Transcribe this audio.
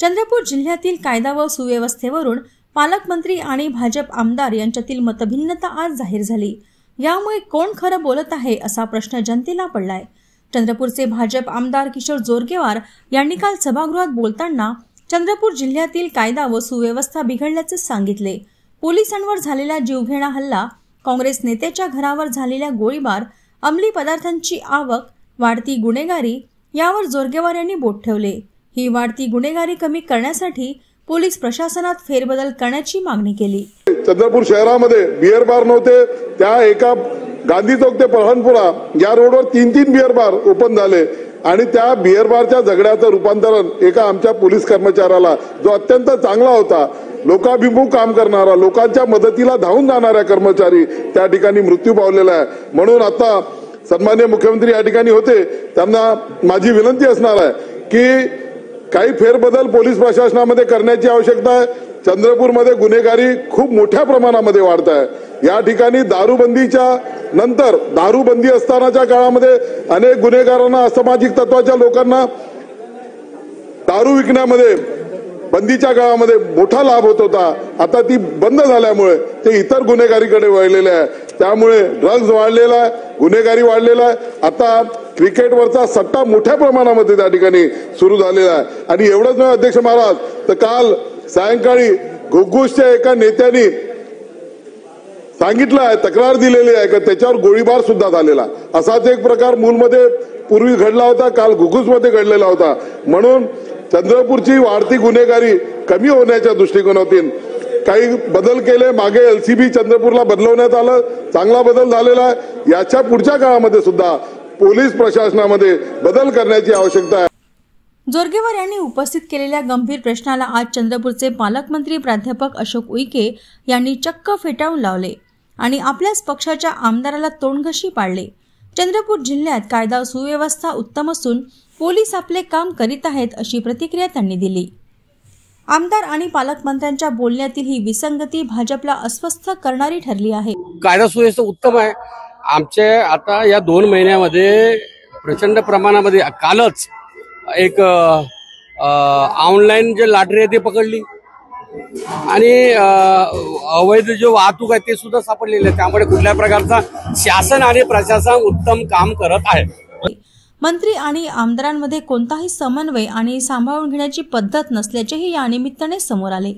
चंद्रपूर जिल्ह्यातील कायदा व सुव्यवस्थेवरून पालकमंत्री आणि भाजप आमदार यांच्यातील मतभिन्नता आज जाहीर झाली। यामुळे कोण खरं बोलत आहे असा प्रश्न जनतेला पडलाय। चंद्रपूरचे भाजप आमदार किशोर जोरगेवार यांनी काल सभागृहात बोलताना चंद्रपूर जिल्ह्यातील कायदा व सुव्यवस्था बिघडल्याचे सांगितले। पोलिसांवर झालेला जीवघेणा हल्ला, काँग्रेस नेत्याच्या घरावर झालेला गोळीबार, अंमली पदार्थांची आवक, वाढती गुन्हेगारी यावर जोरगेवार यांनी बोट ठेवले। ही वाढती गुन्हेगारी कमी करण्यासाठी पोलीस प्रशासनात फेरबदल करण्याची मागणी केली। चंद्रपूर शहरामध्ये बियर बार नव्हते, त्या एका गांधी चौक ते परहनपुरा या रोडवर 3 बियर बार ओपन झाले आणि त्या बियर बारच्या झगड्याचं रूपांतरण एका आमच्या पोलीस कर्मचाऱ्याला, जो अत्यंत चांगला होता, लोकाभिमुख काम करणारा, लोकांच्या मदतीला धावून जाणारा कर्मचारी त्या ठिकाणी मृत्यू पावलेला आहे। म्हणून आता सन्माननीय मुख्यमंत्री या ठिकाणी होते, त्यांना माझी विनंती असणार आहे की काही फेरबदल पोलीस प्रशासनामध्ये करण्याची आवश्यकता आहे। चंद्रपूरमध्ये गुन्हेगारी खूप मोठ्या प्रमाणामध्ये वाढत आहे। या ठिकाणी दारूबंदीच्या नंतर, दारूबंदी असतानाच्या काळामध्ये अनेक गुन्हेगारांना, असामाजिक तत्वाच्या लोकांना दारू विकण्यामध्ये बंदीच्या काळामध्ये मोठा लाभ होत होता। आता ती बंद झाल्यामुळे ते इतर गुन्हेगारीकडे वळलेले आहे। त्यामुळे ड्रग्ज वाढलेला आहे, गुन्हेगारी वाढलेला आहे। आता क्रिकेटवरचा सट्टा मोठ्या प्रमाणामध्ये त्या ठिकाणी सुरू झालेला आहे। आणि एवढंच नाही अध्यक्ष महाराज, तर काल सायंकाळी घुग्गुसच्या एका नेत्याने सांगितलं आहे, तक्रार दिलेली आहे की त्याच्यावर गोळीबार सुद्धा झालेला। असाच एक प्रकार मूलमध्ये पूर्वी घडला होता, काल घुग्गुसमध्ये घडलेला होता। म्हणून चंद्रपूरची वाढती गुन्हेगारी कमी होण्याच्या दृष्टिकोनातून काही बदल केले। मागे LCB चंद्रपूरला बदलवण्यात आलं, चांगला बदल झालेला आहे। याच्या पुढच्या काळामध्ये सुद्धा पोलीस प्रशासनामध्ये बदल करण्याची आवश्यकता आहे। जोरगेवार यांनी उपस्थित केलेल्या गंभीर प्रश्नाला आज चंद्रपूरचे पालकमंत्री प्राध्यापक अशोक उईके यांनी चक्क फेटाळून लावले आणि आपल्याच पक्षाच्या आमदाराला तोंडघशी पाडले। चंद्रपूर जिल्ह्यात कायदा सुव्यवस्था उत्तम असून पोलीस आपले काम करीत आहेत अशी प्रतिक्रिया त्यांनी दिली। आमदार आणि पालकमंत्र्यांच्या बोलण्यातील ही विसंगती भाजपला अस्वस्थ करणारी ठरली आहे। कायदा सुव्यवस्था उत्तम आहे। आमचे आता या 2 महिन्यामध्ये प्रचंड प्रमाणामध्ये, कालच एक ऑनलाईन जे लॉटरी आहे ते पकडली आणि अवैध जो वाहतूक आहे ते सुद्धा सापडलेले आहे। त्यामुळे कुठल्या प्रकारचा शासन आणि प्रशासन उत्तम काम करत आहे। मंत्री आणि आमदारांमध्ये कोणताही समन्वय आणि सांभाळून घेण्याची पद्धत नसल्याचेही या निमित्ताने समोर आले।